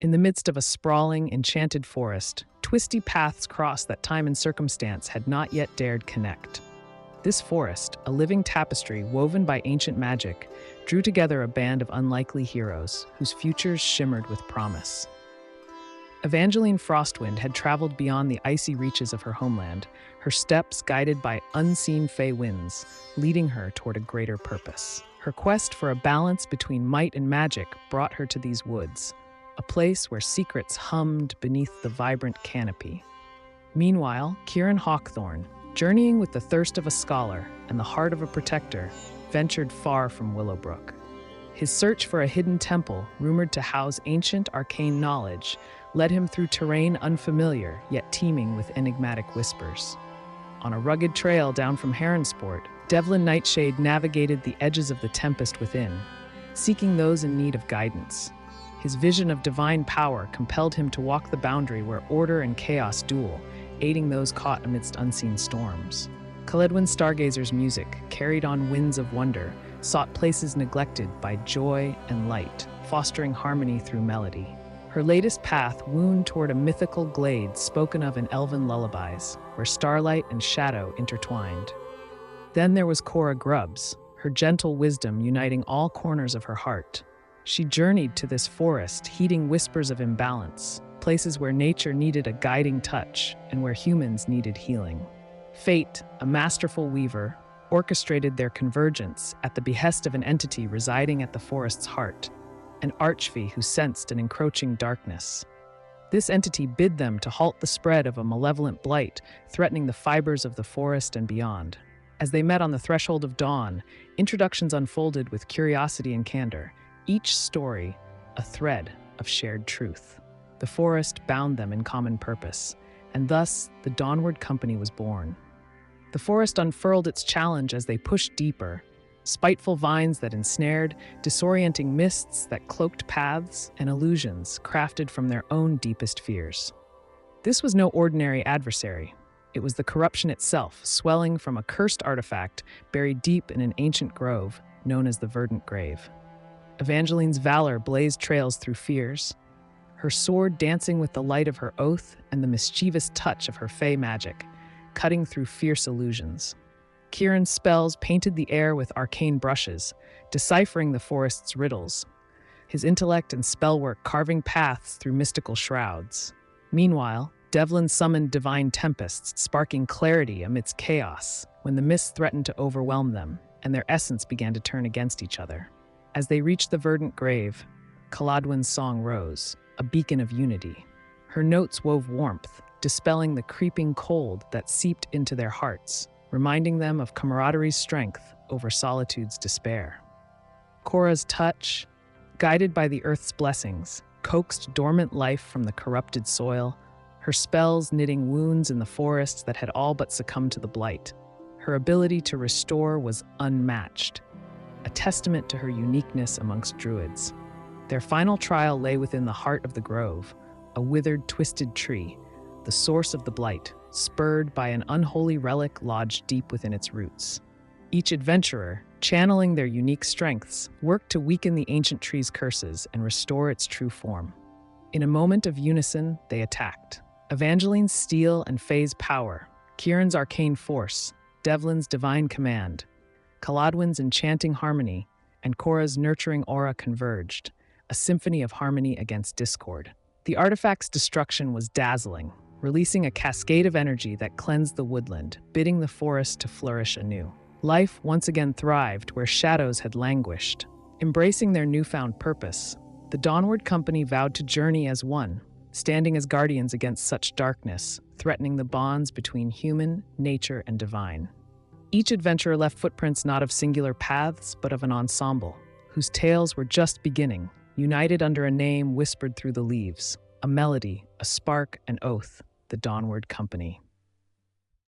In the midst of a sprawling, enchanted forest, twisty paths crossed that time and circumstance had not yet dared connect. This forest, a living tapestry woven by ancient magic, drew together a band of unlikely heroes whose futures shimmered with promise. Evangeline Frostwind had traveled beyond the icy reaches of her homeland, her steps guided by unseen fey winds, leading her toward a greater purpose. Her quest for a balance between might and magic brought her to these woods, a place where secrets hummed beneath the vibrant canopy. Meanwhile, Kieran Hawkthorne, journeying with the thirst of a scholar and the heart of a protector, ventured far from Willowbrook. His search for a hidden temple, rumored to house ancient arcane knowledge, led him through terrain unfamiliar yet teeming with enigmatic whispers. On a rugged trail down from Heronsport, Devlin Nightshade navigated the edges of the tempest within, seeking those in need of guidance. His vision of divine power compelled him to walk the boundary where order and chaos duel, aiding those caught amidst unseen storms. Caledwyn Stargazer's music, carried on winds of wonder, sought places neglected by joy and light, fostering harmony through melody. Her latest path wound toward a mythical glade spoken of in elven lullabies, where starlight and shadow intertwined. Then there was Cora Grubbs, her gentle wisdom uniting all corners of her heart. She journeyed to this forest, heeding whispers of imbalance, places where nature needed a guiding touch and where humans needed healing. Fate, a masterful weaver, orchestrated their convergence at the behest of an entity residing at the forest's heart, an archfey who sensed an encroaching darkness. This entity bid them to halt the spread of a malevolent blight threatening the fibers of the forest and beyond. As they met on the threshold of dawn, introductions unfolded with curiosity and candor, each story a thread of shared truth. The forest bound them in common purpose, and thus the Dawnward Company was born. The forest unfurled its challenge as they pushed deeper, spiteful vines that ensnared, disorienting mists that cloaked paths, and illusions crafted from their own deepest fears. This was no ordinary adversary. It was the corruption itself, swelling from a cursed artifact buried deep in an ancient grove known as the Verdant Grave. Evangeline's valor blazed trails through fears, her sword dancing with the light of her oath and the mischievous touch of her fey magic, cutting through fierce illusions. Kieran's spells painted the air with arcane brushes, deciphering the forest's riddles, his intellect and spellwork carving paths through mystical shrouds. Meanwhile, Devlin summoned divine tempests, sparking clarity amidst chaos, when the mists threatened to overwhelm them, and their essence began to turn against each other. As they reached the verdant grave, Caladwyn's song rose, a beacon of unity. Her notes wove warmth, dispelling the creeping cold that seeped into their hearts, reminding them of camaraderie's strength over solitude's despair. Cora's touch, guided by the earth's blessings, coaxed dormant life from the corrupted soil, her spells knitting wounds in the forests that had all but succumbed to the blight. Her ability to restore was unmatched, a testament to her uniqueness amongst druids. Their final trial lay within the heart of the grove, a withered, twisted tree, the source of the blight, spurred by an unholy relic lodged deep within its roots. Each adventurer, channeling their unique strengths, worked to weaken the ancient tree's curses and restore its true form. In a moment of unison, they attacked. Evangeline's steel and Faye's power, Kieran's arcane force, Devlin's divine command, Caladwyn's enchanting harmony, and Cora's nurturing aura converged, a symphony of harmony against discord. The artifact's destruction was dazzling, releasing a cascade of energy that cleansed the woodland, bidding the forest to flourish anew. Life once again thrived where shadows had languished. Embracing their newfound purpose, the Dawnward Company vowed to journey as one, standing as guardians against such darkness, threatening the bonds between human, nature, and divine. Each adventurer left footprints not of singular paths, but of an ensemble, whose tales were just beginning, united under a name whispered through the leaves, a melody, a spark, an oath, the Dawnward Company.